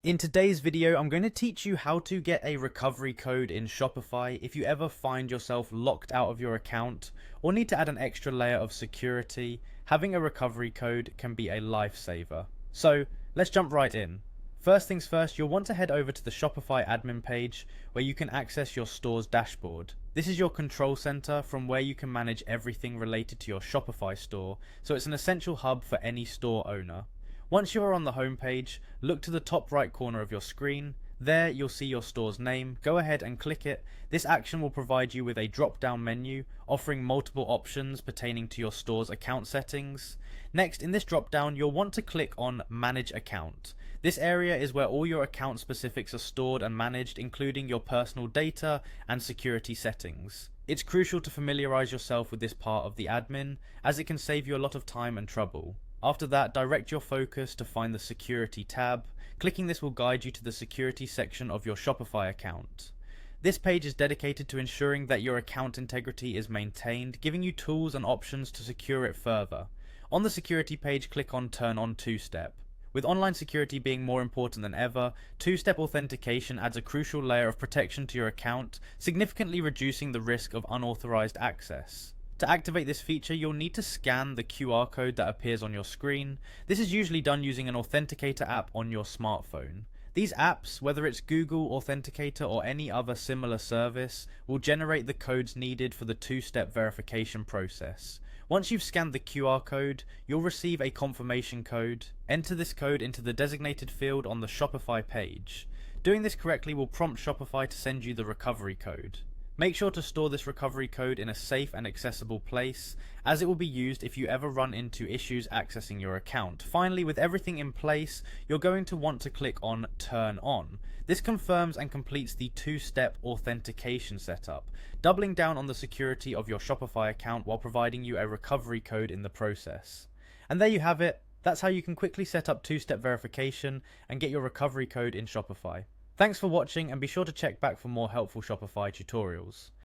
In today's video, I'm going to teach you how to get a recovery code in Shopify if you ever find yourself locked out of your account or need to add an extra layer of security. Having a recovery code can be a lifesaver. So let's jump right in. First things first, you'll want to head over to the Shopify admin page where you can access your store's dashboard. This is your control center from where you can manage everything related to your Shopify store, so it's an essential hub for any store owner. Once you are on the home page, look to the top right corner of your screen. There you'll see your store's name. Go ahead and click it. This action will provide you with a drop-down menu offering multiple options pertaining to your store's account settings. Next, in this drop-down, you'll want to click on Manage Account. This area is where all your account specifics are stored and managed, including your personal data and security settings. It's crucial to familiarize yourself with this part of the admin, as it can save you a lot of time and trouble. After that, direct your focus to find the Security tab. Clicking this will guide you to the Security section of your Shopify account. This page is dedicated to ensuring that your account integrity is maintained, giving you tools and options to secure it further. On the Security page, click on Turn on Two-Step. With online security being more important than ever, two-step authentication adds a crucial layer of protection to your account, significantly reducing the risk of unauthorized access. To activate this feature, you'll need to scan the QR code that appears on your screen. This is usually done using an authenticator app on your smartphone. These apps, whether it's Google Authenticator or any other similar service, will generate the codes needed for the two-step verification process. Once you've scanned the QR code, you'll receive a confirmation code. Enter this code into the designated field on the Shopify page. Doing this correctly will prompt Shopify to send you the recovery code. Make sure to store this recovery code in a safe and accessible place, as it will be used if you ever run into issues accessing your account. Finally, with everything in place, you're going to want to click on Turn On. This confirms and completes the two-step authentication setup, doubling down on the security of your Shopify account while providing you a recovery code in the process. And there you have it. That's how you can quickly set up two-step verification and get your recovery code in Shopify. Thanks for watching, and be sure to check back for more helpful Shopify tutorials.